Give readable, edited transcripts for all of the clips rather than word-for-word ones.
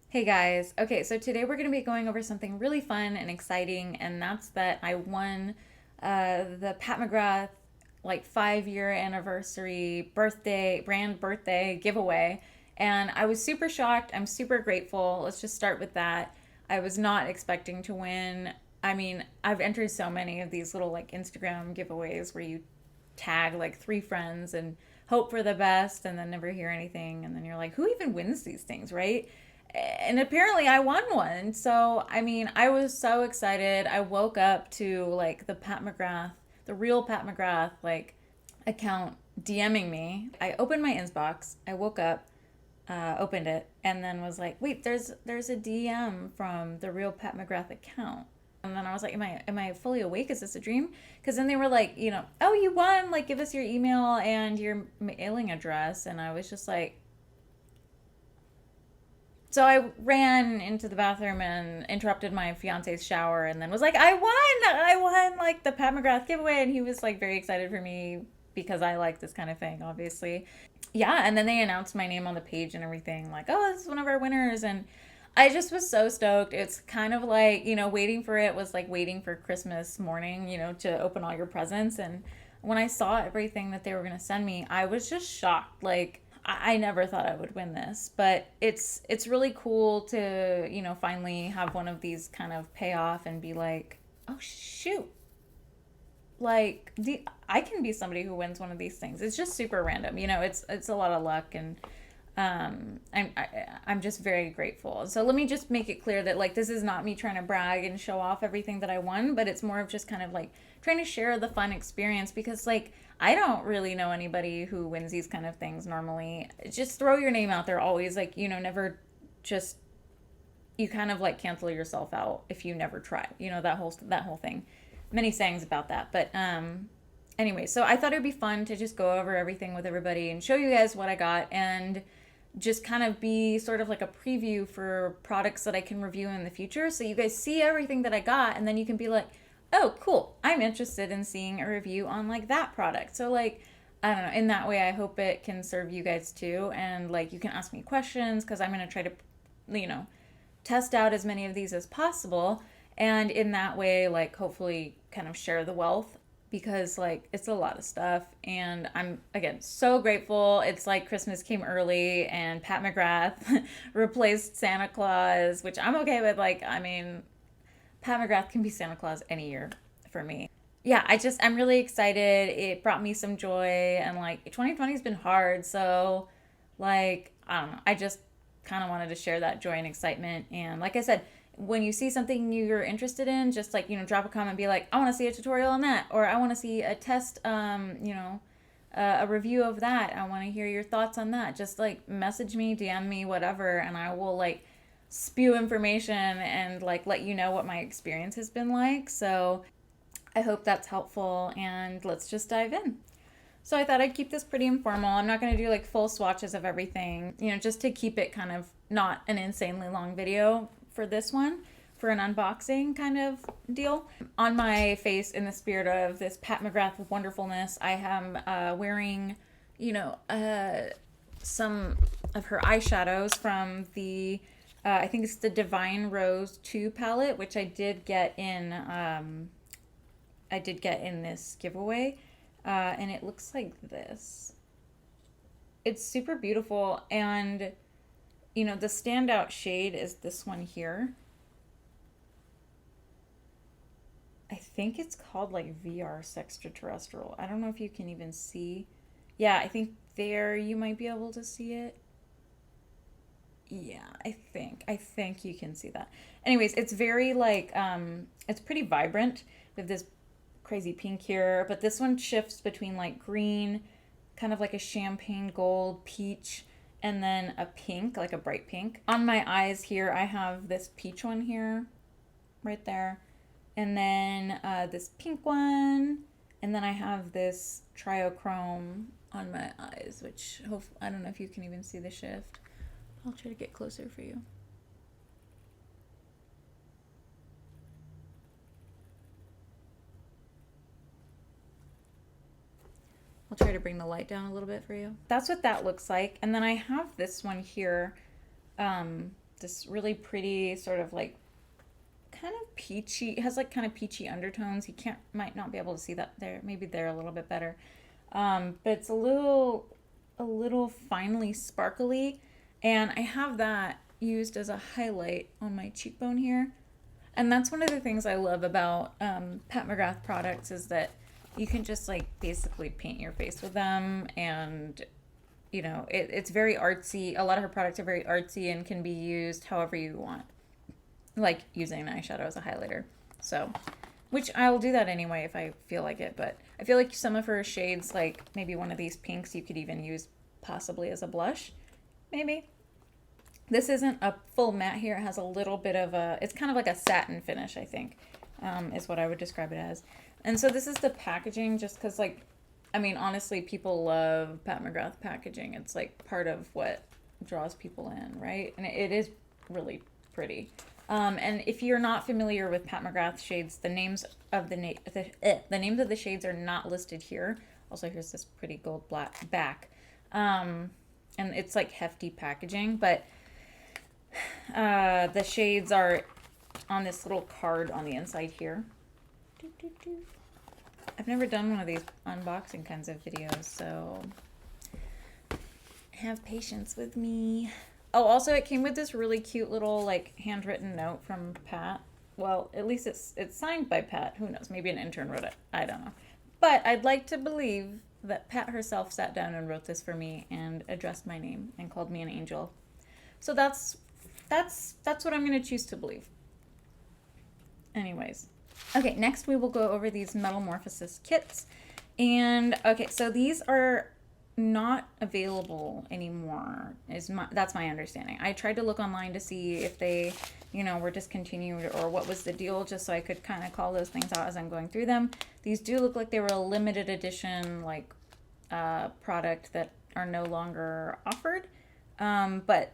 Hey guys. Okay, so today we're going to be going over something really fun and exciting, and that's that I won the Pat McGrath like 5 year anniversary brand birthday giveaway. And I was super shocked. I'm super grateful. Let's just start with that. I was not expecting to win. I mean, I've entered so many of these little like Instagram giveaways where you tag like three friends and hope for the best and then never hear anything. And then you're like, who even wins these things, right? And apparently I won one. So, I mean, I was so excited. I woke up to like the Pat McGrath, the real Pat McGrath, like account DMing me. I opened my inbox. I woke up, opened it, and then was like, wait, there's a DM from the real Pat McGrath account. And then I was like, am I fully awake? Is this a dream? Because then they were like, oh, you won. Like, give us your email and your mailing address. And I was just like, so I ran into the bathroom and interrupted my fiance's shower and then was like, I won like the Pat McGrath giveaway. And he was like very excited for me because I like this kind of thing, obviously. Yeah. And then they announced my name on the page and everything, like, oh, this is one of our winners. And I just was so stoked. It's kind of like, waiting for it was like waiting for Christmas morning, to open all your presents. And when I saw everything that they were going to send me, I was just shocked. Like, I never thought I would win this, but it's really cool to, finally have one of these kind of pay off and be like, oh shoot, like I can be somebody who wins one of these things. It's just super random, it's a lot of luck, and I'm just very grateful. So let me just make it clear that like this is not me trying to brag and show off everything that I won, but it's more of just kind of like trying to share the fun experience because like I don't really know anybody who wins these kind of things normally. Just throw your name out there always, like never just you kind of like cancel yourself out if you never try. That whole thing. Many sayings about that, but anyway, so I thought it would be fun to just go over everything with everybody and show you guys what I got and just kind of be sort of like a preview for products that I can review in the future. So you guys see everything that I got, and then you can be like, oh, cool, I'm interested in seeing a review on like that product. So, like, I don't know, in that way, I hope it can serve you guys too. And like, you can ask me questions because I'm going to try to, you know, test out as many of these as possible. And in that way, like, hopefully, kind of share the wealth because like it's a lot of stuff, and I'm again so grateful. It's like Christmas came early and Pat McGrath replaced Santa Claus, which I'm okay with. Like, I mean, Pat McGrath can be Santa Claus any year for me. Yeah, I'm really excited. It brought me some joy, and like 2020 has been hard, so like I don't know. I just kind of wanted to share that joy and excitement. And like I said, when you see something you're interested in, just like drop a comment, and be like, I want to see a tutorial on that, or I want to see a test, a review of that. I want to hear your thoughts on that. Just like message me, DM me, whatever, and I will like spew information and like let you know what my experience has been like. So I hope that's helpful, and let's just dive in. So I thought I'd keep this pretty informal. I'm not going to do like full swatches of everything, just to keep it kind of not an insanely long video for this one, for an unboxing kind of deal. On my face, in the spirit of this Pat McGrath wonderfulness, I am wearing, some of her eyeshadows from the I think it's the Divine Rose 2 palette, which I did get in this giveaway, and it looks like this. It's super beautiful, and the standout shade is this one here. I think it's called like VR Sextraterrestrial. I don't know if you can even see. Yeah, I think there you might be able to see it. Yeah, I think you can see that. Anyways, it's very like it's pretty vibrant with this crazy pink here, but this one shifts between like green, kind of like a champagne gold, peach, and then a pink, like a bright pink. On my eyes here, I have this peach one here, right there, and then this pink one, and then I have this triochrome on my eyes, which I don't know if you can even see the shift. I'll try to get closer for you. I'll try to bring the light down a little bit for you. That's what that looks like. And then I have this one here. this really pretty sort of like kind of peachy, it has like kind of peachy undertones. You might not be able to see that there. Maybe there a little bit better. But it's a little finely sparkly. And I have that used as a highlight on my cheekbone here. And that's one of the things I love about Pat McGrath products is that you can just like basically paint your face with them. And, you know, it's very artsy. A lot of her products are very artsy and can be used however you want. Like using an eyeshadow as a highlighter. So, which I'll do that anyway if I feel like it. But I feel like some of her shades, like maybe one of these pinks, you could even use possibly as a blush. Maybe. This isn't a full matte here. It has a little bit of a, it's kind of like a satin finish, I think, is what I would describe it as. And so this is the packaging just because, like, I mean, honestly, people love Pat McGrath packaging. It's like part of what draws people in, right? And it is really pretty. And if you're not familiar with Pat McGrath shades, the names of the names of the shades are not listed here. Also, here's this pretty gold black back. And it's like hefty packaging, but the shades are on this little card on the inside here. I've never done one of these unboxing kinds of videos, so have patience with me. Oh, also it came with this really cute little like handwritten note from Pat. Well, at least it's signed by Pat. Who knows? Maybe an intern wrote it. I don't know. But I'd like to believe that Pat herself sat down and wrote this for me and addressed my name and called me an angel. So that's what I'm going to choose to believe. Anyways. Okay, next we will go over these Metamorphosis kits. And okay, so these are not available anymore. That's my understanding. I tried to look online to see if they, you know, were discontinued or what was the deal, just so I could kind of call those things out as I'm going through them. These do look like they were a limited edition, like, product that are no longer offered. But,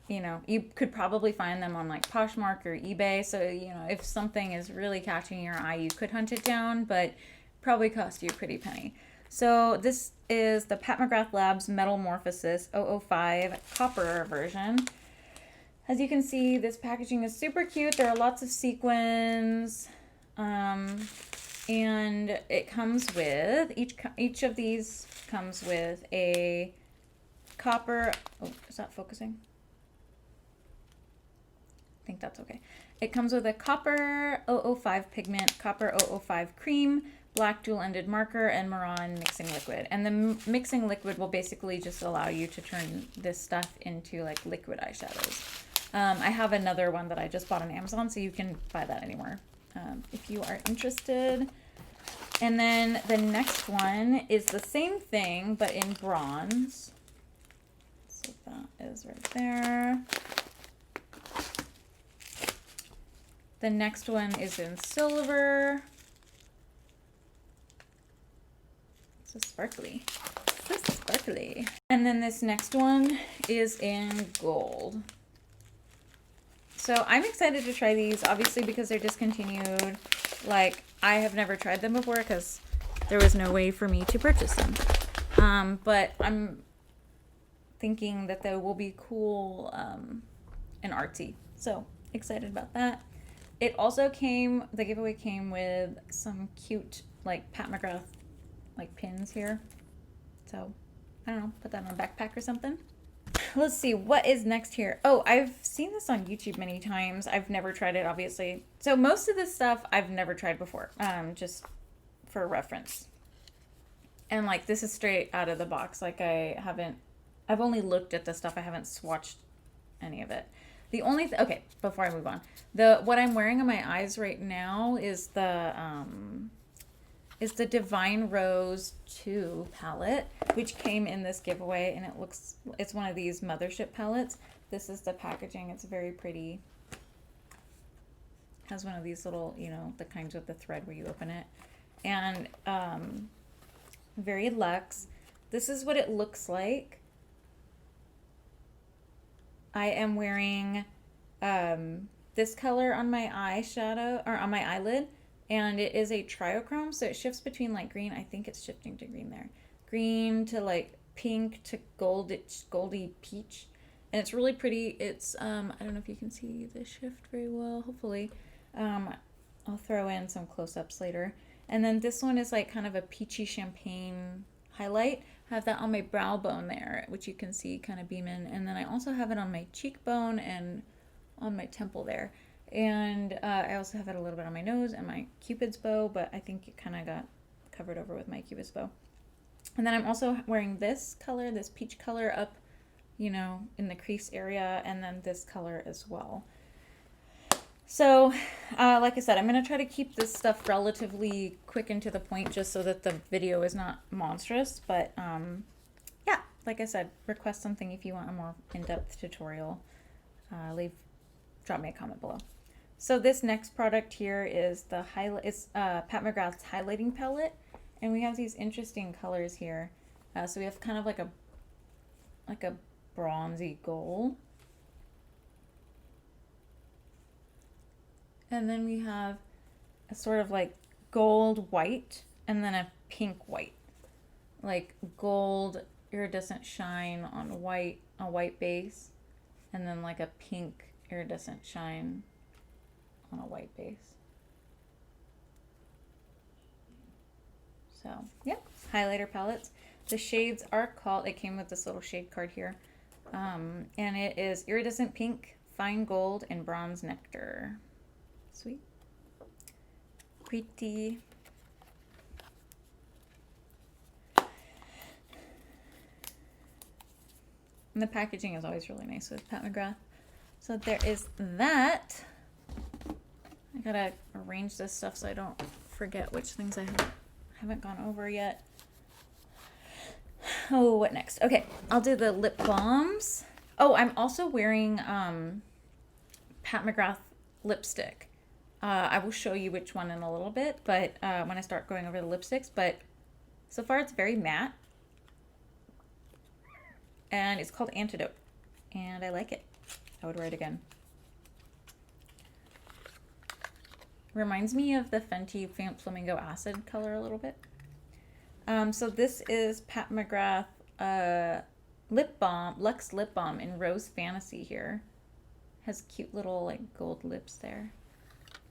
you know, you could probably find them on like Poshmark or eBay. So, you know, if something is really catching your eye, you could hunt it down, but probably cost you a pretty penny. So this is the Pat McGrath Labs Metamorphosis 005 copper version. As you can see, this packaging is super cute. There are lots of sequins, and it comes with, each of these comes with a copper, oh, is that focusing? I think that's okay. It comes with a copper 005 pigment, copper 005 cream, black dual-ended marker, and Maron mixing liquid. And the mixing liquid will basically just allow you to turn this stuff into like liquid eyeshadows. I have another one that I just bought on Amazon, so you can buy that anywhere if you are interested. And then the next one is the same thing, but in bronze. So that is right there. The next one is in silver. So sparkly. So sparkly. And then this next one is in gold. So I'm excited to try these, obviously, because they're discontinued. Like, I have never tried them before because there was no way for me to purchase them. But I'm thinking that they will be cool and artsy. So excited about that. It also came, the giveaway came with some cute, like, Pat McGrath, like, pins here. So, I don't know, put that on a backpack or something. Let's see, what is next here? Oh, I've seen this on YouTube many times. I've never tried it, obviously. So most of this stuff I've never tried before, just for reference. And, like, this is straight out of the box. Like, I've only looked at the stuff. I haven't swatched any of it. The only, okay, before I move on, what I'm wearing on my eyes right now is the Divine Rose 2 palette, which came in this giveaway, and it's one of these mothership palettes. This is the packaging. It's very pretty. Has one of these little, you know, the kinds with the thread where you open it. And very luxe. This is what it looks like. I am wearing this color on my eyeshadow, or on my eyelid, and it is a triochrome, so it shifts between like green, I think it's shifting to green there, green to like pink to goldy peach, And it's really pretty. It's I don't know if you can see the shift very well, hopefully. I'll throw in some close-ups later. And then this one is like kind of a peachy champagne highlight. I have that on my brow bone there, which you can see kind of beam in. And then I also have it on my cheekbone and on my temple there. And I also have it a little bit on my nose and my Cupid's bow, but I think it kind of got covered over with my Cupid's bow. And then I'm also wearing this color, this peach color up, you know, in the crease area, and then this color as well. So, like I said, I'm going to try to keep this stuff relatively quick and to the point just so that the video is not monstrous. But, yeah, like I said, request something if you want a more in-depth tutorial. Drop me a comment below. So this next product here is the Pat McGrath's highlighting palette. And we have these interesting colors here. So we have kind of like a bronzy gold. And then we have a sort of like gold white and then a pink white. Like gold iridescent shine on a white base, and then like a pink iridescent shine on a white base. So, yeah, highlighter palettes. The shades are called, it came with this little shade card here. And it is iridescent pink, fine gold, and bronze nectar. Sweet. Pretty. And the packaging is always really nice with Pat McGrath. So there is that. I gotta arrange this stuff so I don't forget which things I haven't gone over yet. Oh, what next? Okay, I'll do the lip balms. Oh, I'm also wearing Pat McGrath lipstick. I will show you which one in a little bit, but when I start going over the lipsticks, but so far it's very matte. And it's called Antidote, and I like it. I would wear it again. Reminds me of the Fenty Flamingo Acid color a little bit. So this is Pat McGrath lip balm, Luxe lip balm in Rose Fantasy here. Has cute little like gold lips there.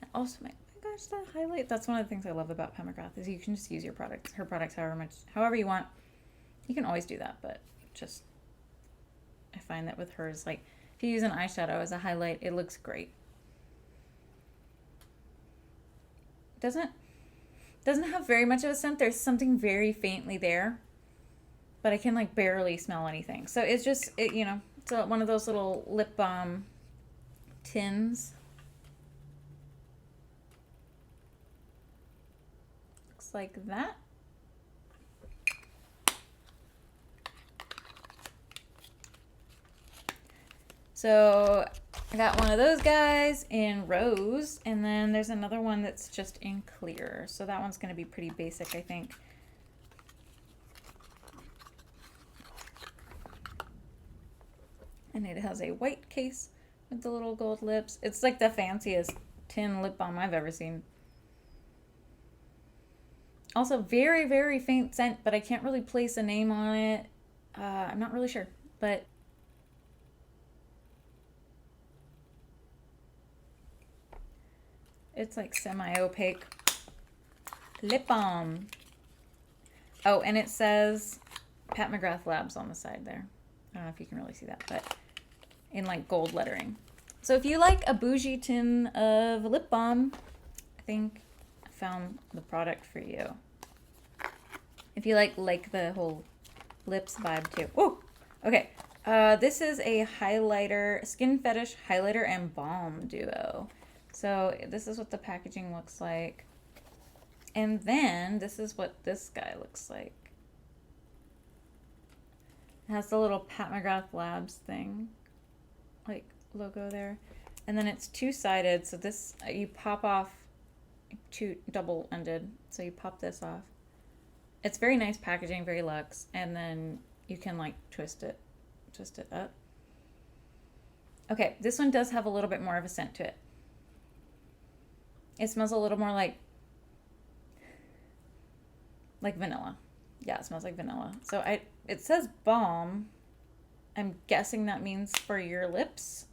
And also, my gosh, that highlight. That's one of the things I love about Pat McGrath is you can just use her products however you want. You can always do that, but just I find that with hers, like if you use an eyeshadow as a highlight, it looks great. Doesn't have very much of a scent. There's something very faintly there, but I can like barely smell anything. So it's just, you know, it's one of those little lip balm tins. Looks like that. So I got one of those guys in rose, and then there's another one that's just in clear. So that one's going to be pretty basic, I think. And it has a white case with the little gold lips. It's like the fanciest tin lip balm I've ever seen. Also very, very faint scent, but I can't really place a name on it. I'm not really sure, but it's like semi-opaque lip balm. Oh, and it says Pat McGrath Labs on the side there. I don't know if you can really see that, but in like gold lettering. So if you like a bougie tin of lip balm, I think I found the product for you. If you like the whole lips vibe too. Whoa! Okay. This is a highlighter, Skin Fetish highlighter and balm duo. So this is what the packaging looks like. And then this is what this guy looks like. It has the little Pat McGrath Labs thing, like logo there. And then it's two-sided, so this, you pop off, double-ended, so you pop this off. It's very nice packaging, very luxe, and then you can like twist it up. Okay, this one does have a little bit more of a scent to it. It smells a little more like vanilla. Yeah, it smells like vanilla. So it says balm, I'm guessing that means for your lips.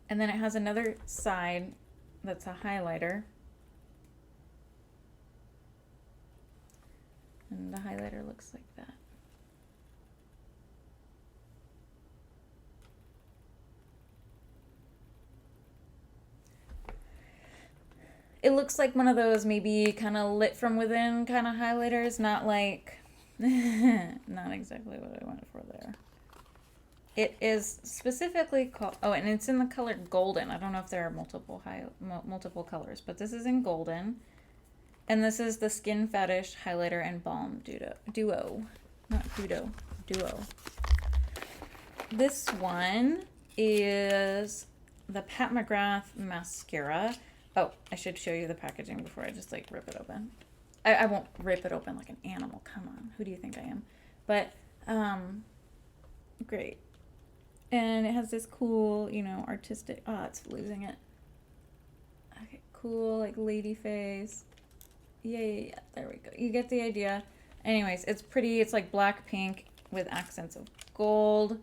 And then it has another side that's a highlighter. And the highlighter looks like that. It looks like one of those maybe kind of lit from within kind of highlighters, not like, not exactly what I went for there. It is specifically called, oh, and it's in the color golden. I don't know if there are multiple colors, but this is in golden. And this is the Skin Fetish Highlighter and Balm Duo. Not Duo. This one is the Pat McGrath mascara. Oh, I should show you the packaging before I just like rip it open. I won't rip it open like an animal. Come on. Who do you think I am? But, great. And it has this cool, you know, artistic, oh, it's losing it. Okay, cool, like lady face. Yeah, there we go. You get the idea. Anyways, it's pretty. It's like black pink with accents of gold.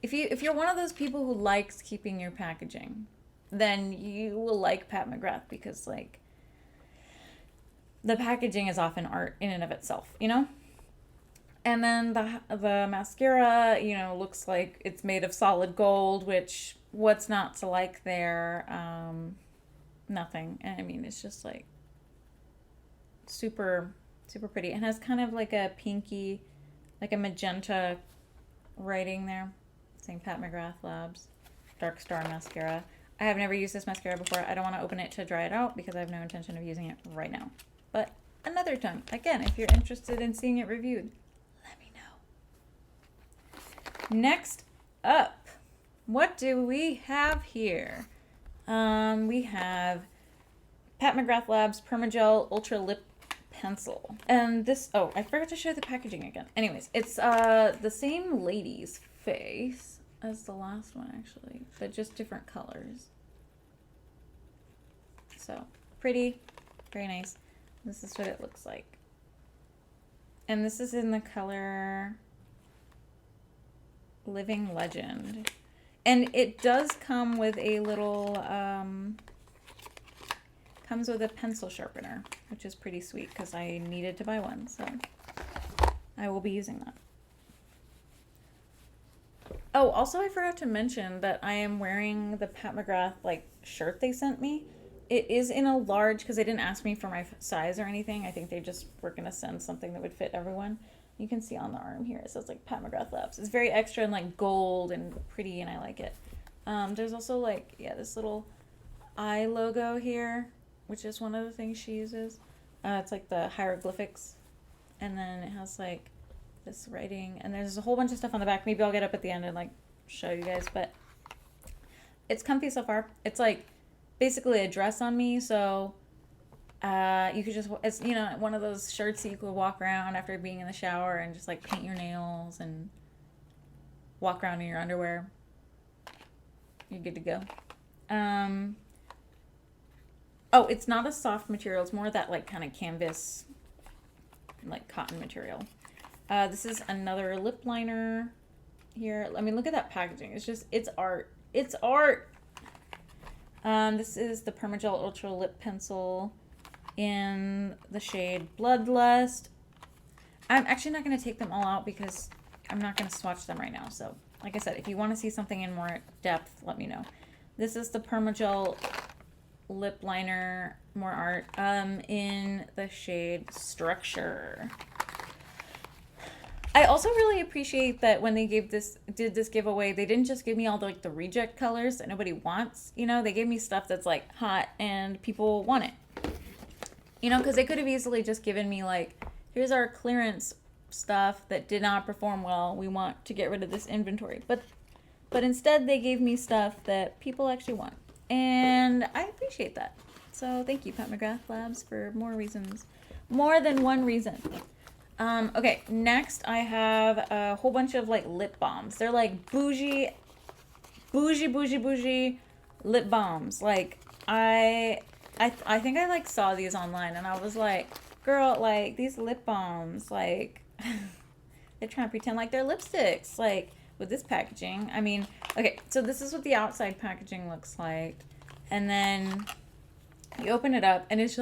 If you're one of those people who likes keeping your packaging, then you will like Pat McGrath, because like the packaging is often art in and of itself, you know? And then the mascara, you know, looks like it's made of solid gold, which what's not to like there? Nothing. And I mean, it's just like super, super pretty. It has kind of like a pinky, like a magenta writing there saying Pat McGrath Labs Dark Star Mascara. I have never used this mascara before. I don't want to open it to dry it out because I have no intention of using it right now. But another time, again, if you're interested in seeing it reviewed, let me know. Next up, what do we have here? We have Pat McGrath Labs Permagel Ultra Lip Pencil. And this, oh, I forgot to show the packaging again. Anyways, it's the same lady's face as the last one, actually, but just different colors. So, pretty, very nice. This is what it looks like. And this is in the color Living Legend. And it does come with a little, comes with a pencil sharpener, which is pretty sweet because I needed to buy one, so I will be using that. Oh, also I forgot to mention that I am wearing the Pat McGrath like shirt they sent me. It is in a large because they didn't ask me for my size or anything. I think they just were going to send something that would fit everyone. You can see on the arm here, it says like Pat McGrath Labs. It's very extra and like gold and pretty, and I like it. There's also like, yeah, this little eye logo here, which is one of the things she uses. It's like the hieroglyphics. And then it has like this writing, and there's a whole bunch of stuff on the back. Maybe I'll get up at the end and like show you guys, but it's comfy so far. It's like basically a dress on me, so you could just, it's, you know, one of those shirts that you could walk around after being in the shower and just like paint your nails and walk around in your underwear. You're good to go. Oh, it's not a soft material. It's more that like kind of canvas, like cotton material. This is another lip liner here. I mean, look at that packaging. It's just, it's art. It's art. This is the Permagel Ultra Lip Pencil in the shade Bloodlust. I'm actually not going to take them all out because I'm not going to swatch them right now. So, like I said, if you want to see something in more depth, let me know. This is the Permagel lip liner, more art, in the shade Structure. I also really appreciate that when they did this giveaway, they didn't just give me all the reject colors that nobody wants. You know, they gave me stuff that's like hot and people want it. You know, because they could have easily just given me like, here's our clearance stuff that did not perform well. We want to get rid of this inventory. But instead they gave me stuff that people actually want. And I appreciate that. So thank you, Pat McGrath Labs, for more reasons. More than one reason. Okay, next I have a whole bunch of like lip balms. They're like bougie lip balms. Like I think I like saw these online and I was like, girl, like these lip balms, like They're trying to pretend like they're lipsticks, like with this packaging. I mean, okay, so this is what the outside packaging looks like. And then you open it up and it's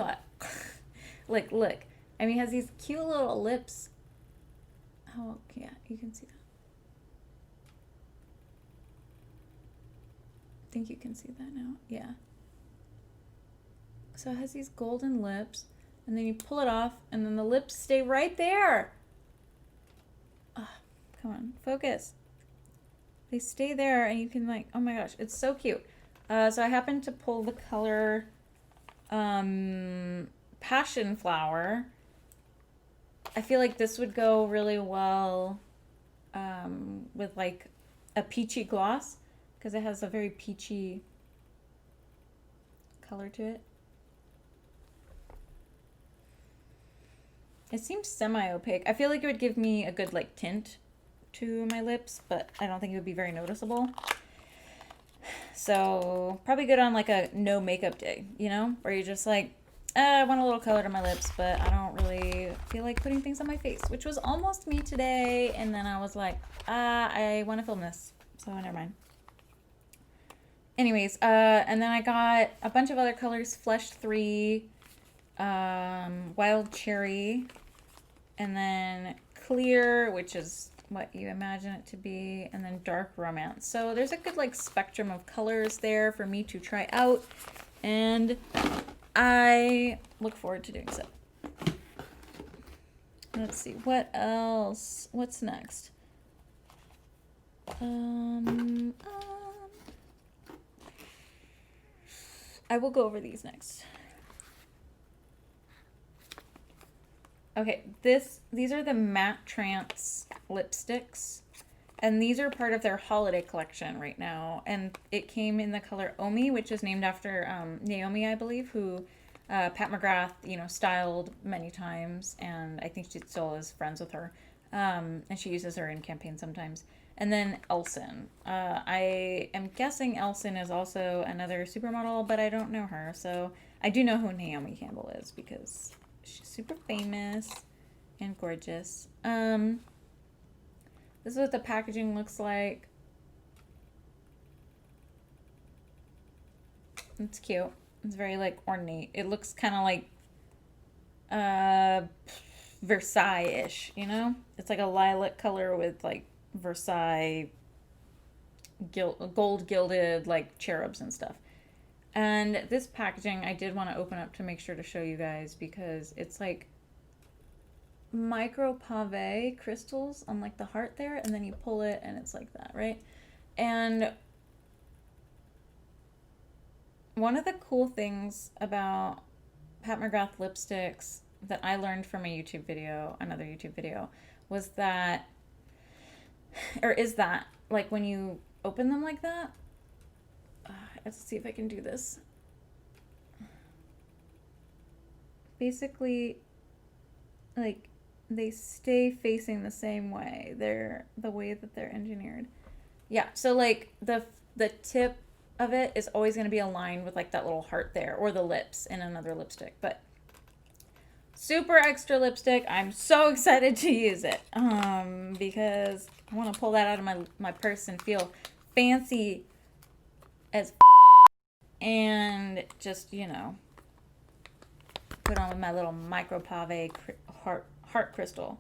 like, look. I mean, it has these cute little lips. Oh, yeah, you can see that. I think you can see that now. Yeah. So it has these golden lips, and then you pull it off, and then the lips stay right there. Oh, come on, focus. They stay there, and you can like, oh my gosh, it's so cute. So I happened to pull the color Passion Flower. I feel like this would go really well with like a peachy gloss, because it has a very peachy color to it. It seems semi-opaque. I feel like it would give me a good like tint to my lips, but I don't think it would be very noticeable. So probably good on like a no makeup day, you know, where you're just like, I want a little color to my lips, but I don't really feel like putting things on my face, which was almost me today. And then I was like, I want to film this, so never mind. Anyways, and then I got a bunch of other colors: Flesh 3, Wild Cherry, and then Clear, which is what you imagine it to be, and then Dark Romance. So there's a good like spectrum of colors there for me to try out, and I look forward to doing so. Let's see, what else? What's next? I will go over these next. Okay, these are the Matte Trance lipsticks, and these are part of their holiday collection right now, and it came in the color Omi, which is named after Naomi, I believe, who Pat McGrath, you know, styled many times, and I think she still is friends with her, and she uses her in campaigns sometimes. And then Elson. I am guessing Elson is also another supermodel, but I don't know her, so I do know who Naomi Campbell is because she's super famous and gorgeous. This is what the packaging looks like. It's cute. It's very like ornate. It looks kind of like Versailles-ish, you know? It's like a lilac color with like Versailles gold gilded like cherubs and stuff. And this packaging I did want to open up to make sure to show you guys, because it's like micro pave crystals on like the heart there, and then you pull it and it's like that, right? And one of the cool things about Pat McGrath lipsticks that I learned from a YouTube video, another YouTube video, was that, or is that, like when you open them like that, let's see if I can do this. Basically, like, they stay facing the same way. They're the way that they're engineered. Yeah, so like the tip of it is always going to be aligned with like that little heart there, or the lips in another lipstick. But super extra lipstick. I'm so excited to use it because I want to pull that out of my purse and feel fancy as and just, you know, put on with my little micro pave heart crystal.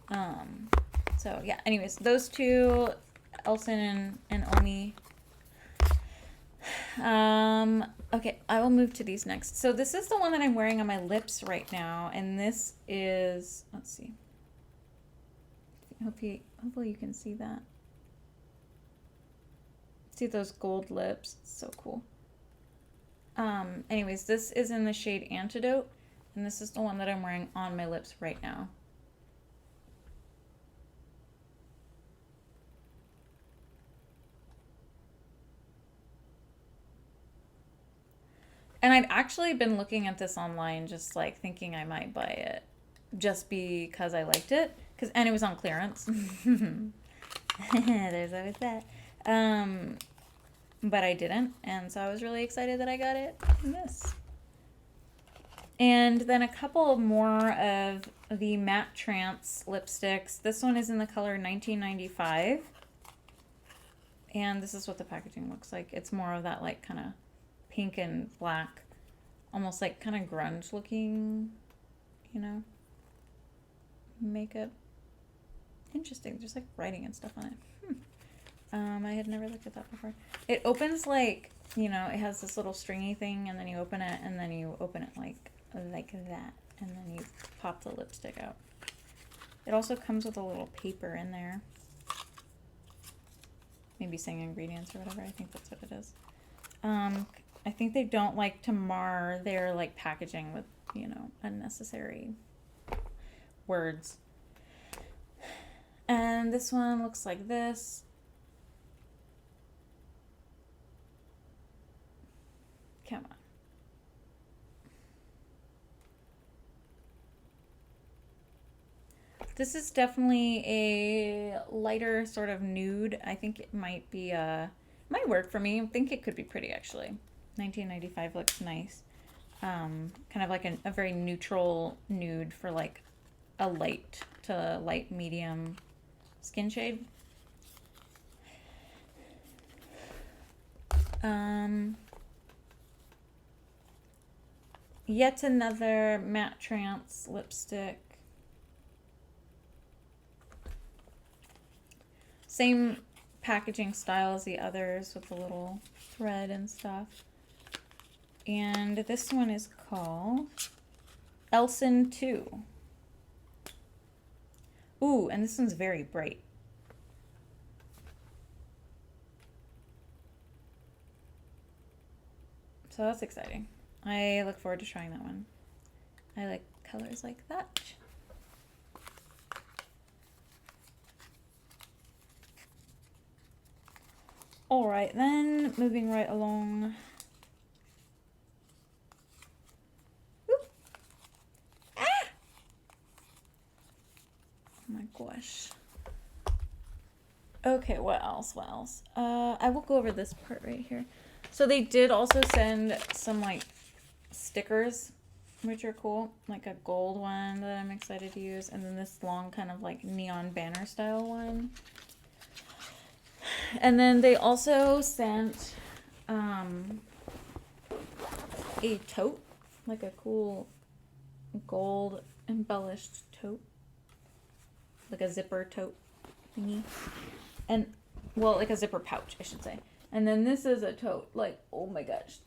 So yeah, anyways, those two, Elson and Omi. Okay, I will move to these next. So this is the one that I'm wearing on my lips right now, and this is, let's see. Hopefully you can see that. See those gold lips? It's so cool. Anyways, this is in the shade Antidote, and this is the one that I'm wearing on my lips right now. And I'd actually been looking at this online, just like thinking I might buy it just because I liked it, and it was on clearance. There's always that. But I didn't, and so I was really excited that I got it in this. And then a couple more of the Matte Trance lipsticks. This one is in the color 1995. And this is what the packaging looks like. It's more of that like kind of pink and black, almost like kind of grunge looking, you know, makeup. Interesting. There's like writing and stuff on it. I had never looked at that before. It opens like, you know, it has this little stringy thing, and then you open it, and then you open it like that, and then you pop the lipstick out. It also comes with a little paper in there. Maybe saying ingredients or whatever. I think that's what it is. I think they don't like to mar their like packaging with, you know, unnecessary words. And this one looks like this. Come on. This is definitely a lighter sort of nude. I think it might be might work for me. I think it could be pretty actually. 1995 looks nice. Kind of like a very neutral nude for like a light to light medium skin shade. Yet another Matte Trance lipstick. Same packaging style as the others with the little thread and stuff. And this one is called Elson 2. Ooh, and this one's very bright. So that's exciting. I look forward to trying that one. I like colors like that. All right, then moving right along. Oop. Ah! Oh my gosh. Okay, what else? What else? I will go over this part right here. So they did also send some like stickers, which are cool, like a gold one that I'm excited to use, and then this long kind of like neon banner style one. And then they also sent a tote, like a cool gold embellished tote, like a zipper tote thingy, and well, like a zipper pouch, I should say. And then this is a tote, like, oh my gosh,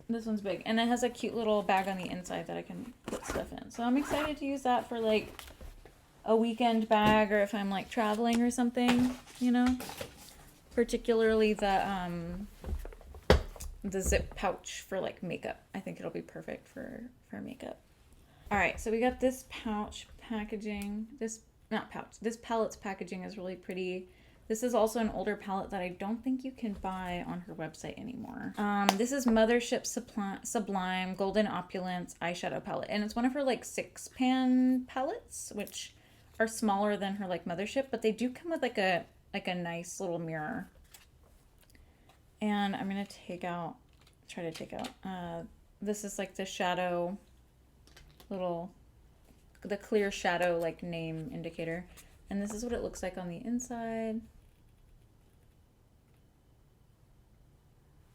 this one's big, and it has a cute little bag on the inside that I can put stuff in. So I'm excited to use that for like a weekend bag, or if I'm like traveling or something, you know. Particularly the zip pouch for like makeup. I think it'll be perfect for makeup. All right, so we got this pouch packaging. This palette's packaging is really pretty. This is also an older palette that I don't think you can buy on her website anymore. This is Mothership Sublime Golden Opulence eyeshadow palette, and it's one of her like 6-pan palettes, which are smaller than her like Mothership, but they do come with like a nice little mirror. And I'm gonna try to take out, this is like the shadow, the clear shadow like name indicator. And this is what it looks like on the inside.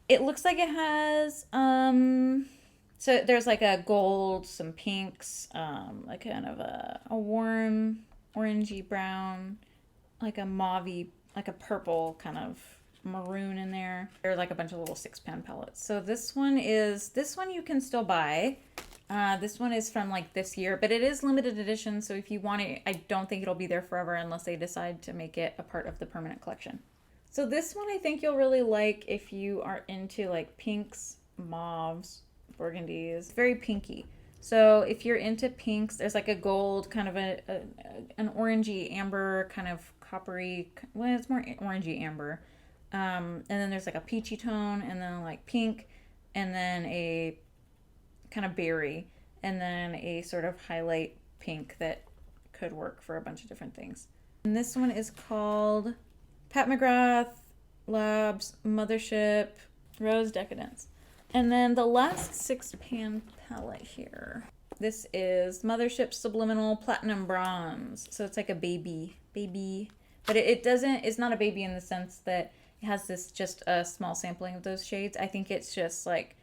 It looks like it has, so there's like a gold, some pinks, like kind of a warm orangey brown, like a mauvey, like a purple kind of maroon in there. There's like a bunch of little 6-pan palettes. So this one you can still buy. This one is from like this year, but it is limited edition. So if you want it, I don't think it'll be there forever unless they decide to make it a part of the permanent collection. So this one I think you'll really like if you are into like pinks, mauves, burgundies. Very pinky. So if you're into pinks, there's like a gold, kind of an orangey amber, kind of coppery, well, it's more orangey amber. And then there's like a peachy tone, and then like pink, and then a kind of berry, and then a sort of highlight pink that could work for a bunch of different things. And this one is called Pat McGrath Labs Mothership Rose Decadence. And then the last 6-pan palette here. This is Mothership Subliminal Platinum Bronze. So it's like a baby. But it doesn't, it's not a baby in the sense that it has this just a small sampling of those shades. I think it's just like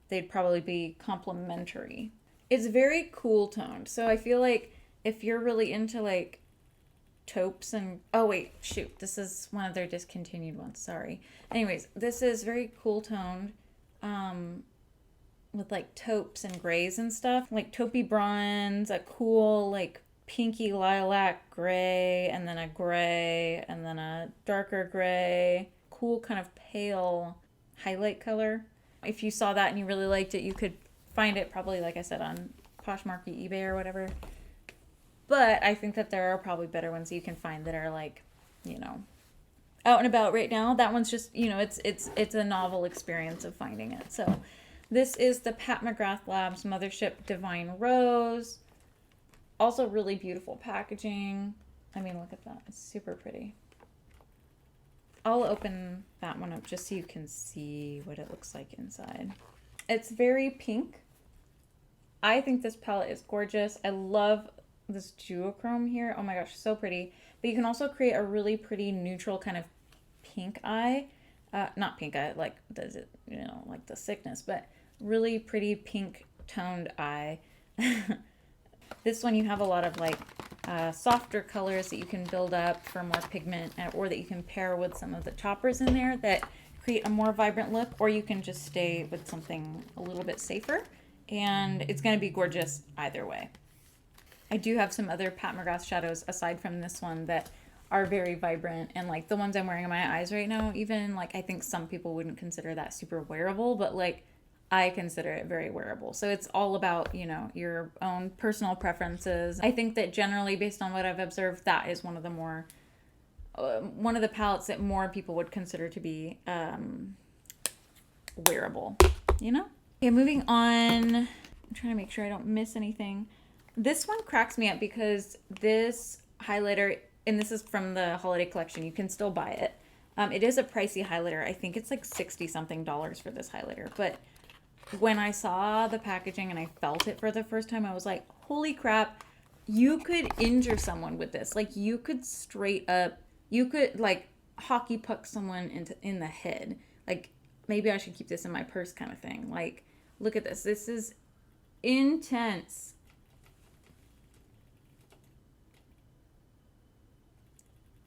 they'd probably be complementary. It's very cool toned. So I feel like if you're really into like taupes and oh wait, shoot, this is one of their discontinued ones, sorry. Anyways, this is very cool toned with like taupes and grays and stuff, like taupey bronze, a cool like pinky lilac gray, and then a gray, and then a darker gray, cool kind of pale highlight color. If you saw that and you really liked it, you could find it probably, like I said, on Poshmark, eBay, or whatever. But I think that there are probably better ones that you can find that are like, you know, out and about right now. That one's just, you know, it's a novel experience of finding it. So this is the Pat McGrath Labs Mothership Divine Rose. Also really beautiful packaging. I mean, look at that. It's super pretty. I'll open that one up just so you can see what it looks like inside. It's very pink. I think this palette is gorgeous. I love this duochrome here. Oh my gosh, so pretty. But you can also create a really pretty neutral kind of pink eye. Not pink eye, like does it, you know, like the sickness, but really pretty pink toned eye. This one you have a lot of like softer colors that you can build up for more pigment, or that you can pair with some of the choppers in there that create a more vibrant look, or you can just stay with something a little bit safer, and it's going to be gorgeous either way. I do have some other Pat McGrath shadows aside from this one that are very vibrant, and like the ones I'm wearing on my eyes right now, even like I think some people wouldn't consider that super wearable, but like I consider it very wearable. So it's all about, you know, your own personal preferences. I think that generally, based on what I've observed, that is one of the more one of the palettes that more people would consider to be wearable, you know? Okay, moving on. I'm trying to make sure I don't miss anything. This one cracks me up because this highlighter, and this is from the holiday collection, you can still buy it. It is a pricey highlighter. I think it's like $60 something for this highlighter. But when I saw the packaging and I felt it for the first time, I was like, holy crap, you could injure someone with this. Like you could straight up, you could like hockey puck someone in the head. Like maybe I should keep this in my purse kind of thing. Like, look at this. This is intense.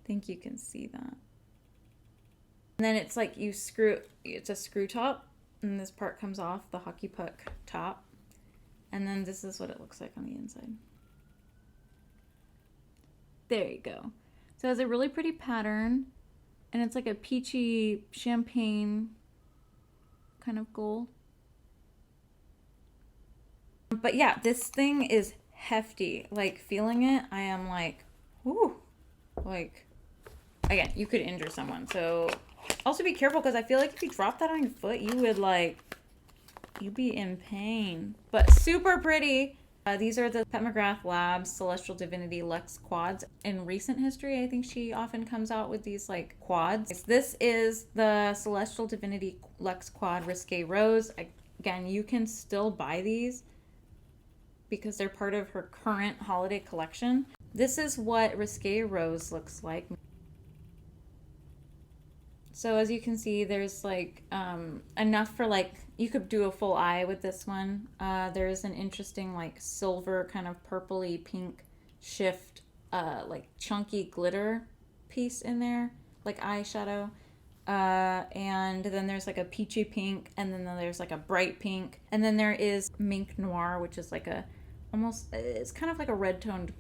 I think you can see that. And then it's like you screw, it's a screw top, and this part comes off, the hockey puck top. And then this is what it looks like on the inside. There you go. So it has a really pretty pattern, and it's like a peachy champagne kind of gold. But yeah, this thing is hefty. Like feeling it, I am like, whoo. Like, again, you could injure someone. So also be careful, because I feel like if you drop that on your foot, you would like, you'd be in pain. But super pretty. These are the Pat McGrath Labs Celestial Divinity Luxe Quads. In recent history, I think she often comes out with these like quads. This is the Celestial Divinity Luxe Quad Risque Rose. Again, you can still buy these because they're part of her current holiday collection. This is what Risque Rose looks like. So as you can see, there's like enough for like, you could do a full eye with this one. There's an interesting like silver kind of purpley pink shift, like chunky glitter piece in there, like eyeshadow. And then there's like a peachy pink, and then there's like a bright pink. And then there is Mink Noir, which is like a, almost, it's kind of like a red toned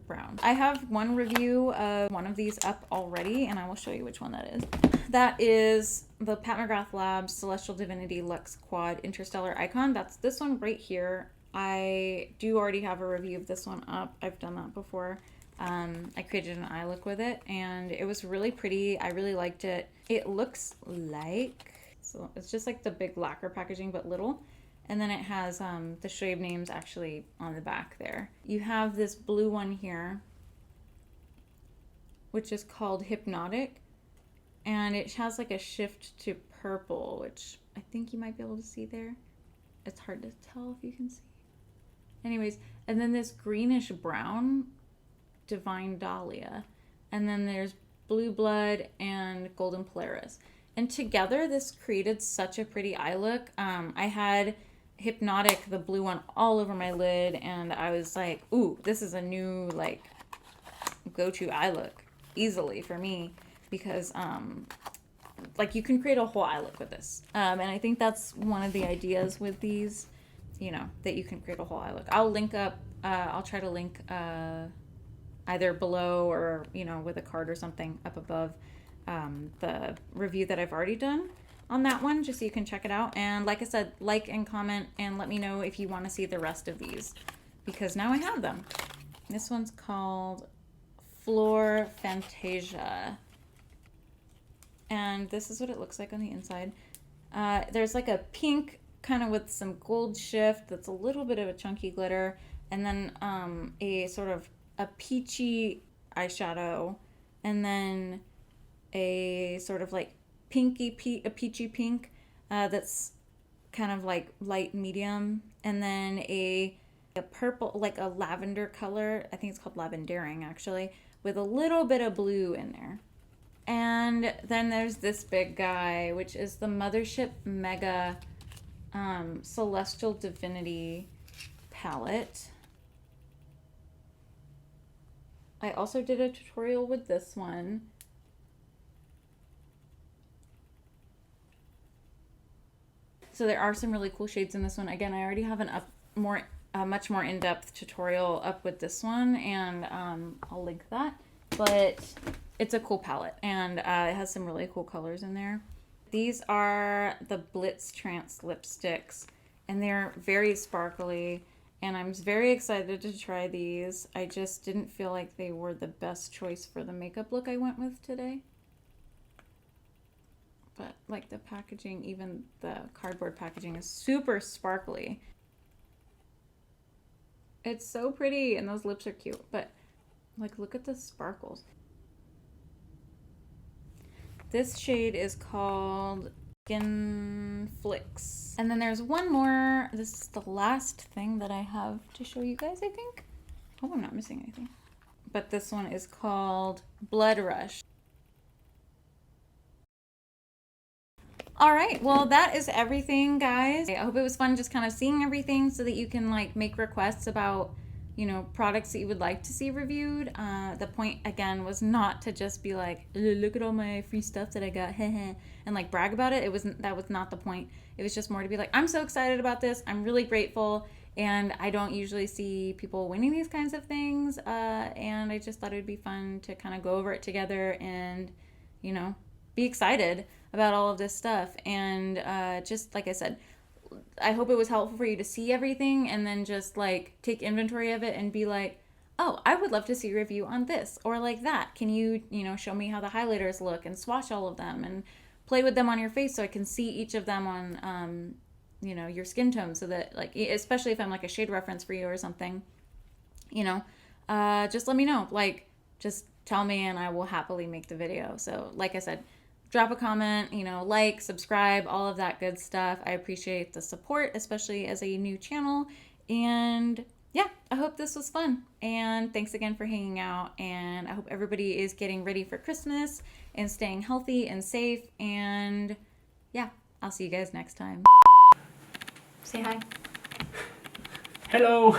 brown. I have one review of one of these up already, and I will show you which one that is. That is the Pat McGrath Labs Celestial Divinity Luxe Quad Interstellar Icon. That's this one right here. I do already have a review of this one up. I've done that before. I created an eye look with it, and it was really pretty. I really liked it. It looks like, so it's just like the big lacquer packaging, but little. And then it has the shade names actually on the back there. You have this blue one here, which is called Hypnotic. And it has like a shift to purple, which I think you might be able to see there. It's hard to tell if you can see. Anyways, and then this greenish brown Divine Dahlia. And then there's Blue Blood and Golden Polaris. And together, this created such a pretty eye look. I had Hypnotic, the blue one, all over my lid, and I was like, ooh, this is a new, like, go-to eye look easily for me because, like, you can create a whole eye look with this. And I think that's one of the ideas with these, you know, that you can create a whole eye look. I'll link up, I'll try to link either below or, you know, with a card or something up above the review that I've already done on that one, just so you can check it out. And like I said, like and comment and let me know if you want to see the rest of these, because now I have them. This one's called Floor Fantasia. And this is what it looks like on the inside. There's like a pink kind of with some gold shift that's a little bit of a chunky glitter. And then a sort of a peachy eyeshadow. And then a sort of like a peachy pink that's kind of like light medium. And then a purple, like a lavender color. I think it's called lavendering actually, with a little bit of blue in there. And then there's this big guy, which is the Mothership Mega Celestial Divinity palette. I also did a tutorial with this one. So there are some really cool shades in this one. Again, I already have a much more in-depth tutorial up with this one, and I'll link that. But it's a cool palette, and it has some really cool colors in there. These are the Blitz Trance lipsticks, and they're very sparkly, and I'm very excited to try these. I just didn't feel like they were the best choice for the makeup look I went with today. But like the packaging, even the cardboard packaging is super sparkly. It's so pretty, and those lips are cute, but like look at the sparkles. This shade is called Skin Flicks. And then there's one more. This is the last thing that I have to show you guys, I think. Hope I'm not missing anything. But this one is called Blood Rush. All right, well, that is everything, guys. I hope it was fun just kind of seeing everything so that you can like make requests about, you know, products that you would like to see reviewed. The point, again, was not to just be like, look at all my free stuff that I got, and like brag about it. That was not the point. It was just more to be like, I'm so excited about this. I'm really grateful. And I don't usually see people winning these kinds of things. And I just thought it would be fun to kind of go over it together and, you know, be excited about all of this stuff. And just like I said, I hope it was helpful for you to see everything and then just like take inventory of it and be like, oh, I would love to see a review on this or like that. Can you, you know, show me how the highlighters look and swatch all of them and play with them on your face so I can see each of them on, you know, your skin tone, so that like, especially if I'm like a shade reference for you or something, you know, just let me know. Like, just tell me and I will happily make the video. So like I said, drop a comment, you know, like, subscribe, all of that good stuff. I appreciate the support, especially as a new channel. And yeah, I hope this was fun. And thanks again for hanging out. And I hope everybody is getting ready for Christmas and staying healthy and safe. And yeah, I'll see you guys next time. Say hi. Hello.